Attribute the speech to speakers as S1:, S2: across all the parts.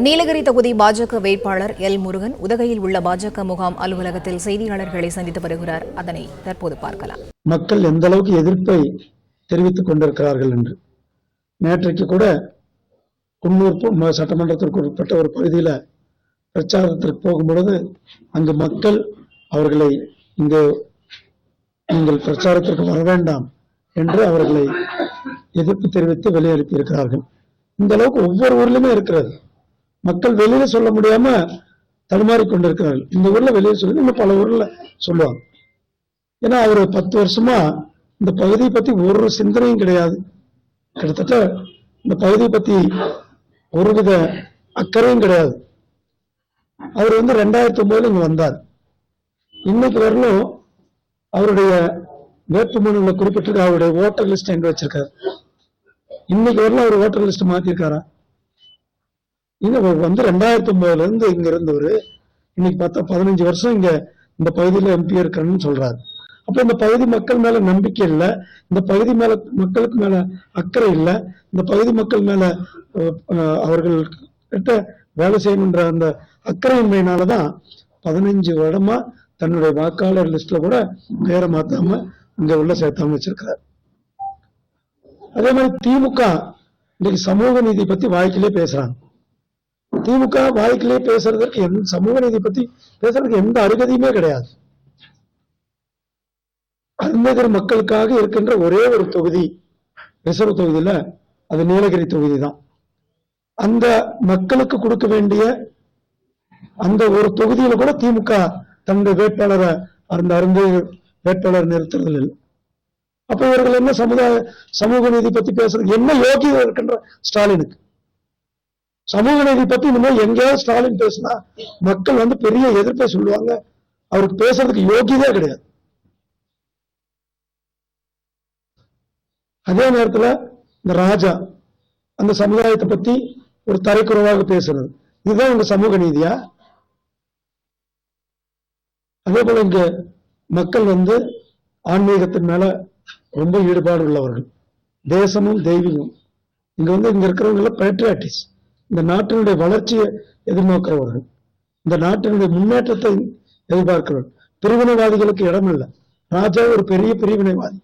S1: நீலகிரி தொகுதி பாஜக வேட்பாளர் எல் முருகன் உதகையில் உள்ள பாஜக முகாம் அலுவலகத்தில் செய்தியாளர்களை சந்தித்து வருகிறார். அதனை தற்போது பார்க்கலாம்.
S2: மக்கள் எந்த அளவுக்கு எதிர்ப்பை தெரிவித்துக் கொண்டிருக்கிறார்கள் என்று நேற்றைக்கு கூட குன்னூர் சட்டமன்றத்திற்கு உட்பட்ட ஒரு பகுதியில் பிரச்சாரத்திற்கு போகும்பொழுது அங்கு மக்கள் அவர்களை இங்கு நீங்கள் பிரச்சாரத்திற்கு வர வேண்டாம் என்று அவர்களை எதிர்ப்பு தெரிவித்து வெளியனுப்பியிருக்கிறார்கள். இந்த அளவுக்கு ஒவ்வொரு ஊர்லயுமே இருக்கிறது. மக்கள் வெளியில சொல்ல முடியாம தடுமாறி கொண்டிருக்கிறார்கள். இந்த ஊர்ல வெளியே சொல்லி இன்னும் பல ஊர்ல சொல்லுவாங்க. ஏன்னா அவர் 10 வருஷமா இந்த பகுதியை பத்தி ஒரு சிந்தனையும் கிடையாது. கிட்டத்தட்ட இந்த பகுதியை பத்தி ஒருவித அக்கறையும் கிடையாது. அவர் 2009 இங்க வந்தார். இன்னைக்கு வரலும் அவருடைய வேட்புமனுல குறிப்பிட்டு அவருடைய ஓட்டர் லிஸ்ட் எங்க வச்சிருக்காரு. இன்னைக்கு வரலும் அவர் ஓட்டர் லிஸ்ட் மாத்திருக்காரா? இது 2009 இருந்து இங்க இருந்தவர் இன்னைக்கு பார்த்தா 15 வருஷம் இங்க இந்த பகுதியில எம்பி இருக்கணும்னு சொல்றாரு. அப்ப இந்த பகுதி மக்கள் மேல நம்பிக்கை இல்லை, இந்த பகுதி மேல மக்களுக்கு மேல அக்கறை இல்லை, இந்த பகுதி மக்கள் மேல அவர்கள் கிட்ட வேலை செய்யணுன்ற அந்த அக்கறையின்மையினாலதான் 15 வருடமா தன்னுடைய வாக்காளர் லிஸ்ட்ல கூட பேரை மாத்தாம இங்க உள்ள சேர்த்தாம வச்சிருக்கிறார். அதே மாதிரி திமுக இன்னைக்கு சமூக நீதி பத்தி வாய்க்கிலே பேசுறாங்க. திமுக வாய்க்கிலே பேசுறதுக்கு சமூக நீதி பத்தி பேசுறதுக்கு எந்த அருகதையுமே கிடையாது. அருந்ததியர் மக்களுக்காக இருக்கின்ற ஒரே ஒரு தொகுதி ரிசர்வ் தொகுதியில அது நீலகிரி தொகுதி தான். அந்த மக்களுக்கு கொடுக்க வேண்டிய அந்த ஒரு தொகுதியில கூட திமுக தன்னுடைய வேட்பாளரை அந்த அருந்ததியர் வேட்பாளர் நிறுத்துறதில் இல்லை. அப்ப இவர்கள் என்ன சமூக நீதி பத்தி பேசுறது என்ன யோகியதை இருக்கின்ற ஸ்டாலினுக்கு? சமூக நீதி பத்தி இனிமேல் எங்கேயாவது ஸ்டாலின் பேசினா மக்கள் பெரிய எதிர்ப்பை சொல்லுவாங்க. அவருக்கு பேசுறதுக்கு யோகியதே கிடையாது. அதே நேரத்துல இந்த ராஜா அந்த சமுதாயத்தை பத்தி ஒரு தரைக்குறைவாக பேசுறது, இதுதான் உங்க சமூக நீதியா? அதே போல இங்க மக்கள் ஆன்மீகத்தின் மேல ரொம்ப ஈடுபாடு உள்ளவர்கள், தேசமும் தெய்வீகம். இங்க இருக்கிறவங்க பேட்ரியாட்டிஸ், இந்த நாட்டினுடைய வளர்ச்சியை எதிர்நோக்கிறவர்கள், இந்த நாட்டினுடைய முன்னேற்றத்தை எதிர்பார்க்கிறவர்கள். பிரிவினைவாதிகளுக்கு இடம் இல்லை. ராஜா ஒரு பெரிய பிரிவினைவாதி.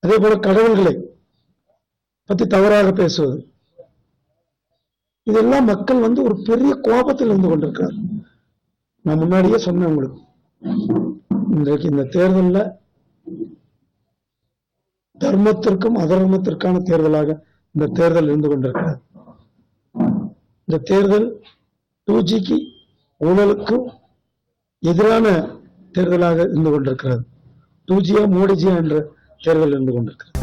S2: அதே போல கடவுள்களை பத்தி தவறாக பேசுவது, இதெல்லாம் மக்கள் ஒரு பெரிய கோபத்தில் இருந்து கொண்டிருக்கிறார். நான் முன்னாடியே சொன்னேன் உங்களுக்கு, இன்றைக்கு இந்த தேர்தலில் தர்மத்திற்கும் அதர்மத்திற்கான தேர்தலாக இந்த தேர்தல் இருந்து கொண்டிருக்கிறது. இந்த தேர்தல் 2Gக்கு ஊழலுக்கும் எதிரான தேர்தலாக இருந்து கொண்டிருக்கிறது. 2Gயா மோடிஜியா என்ற தேர்தல் இருந்து கொண்டிருக்கிறது.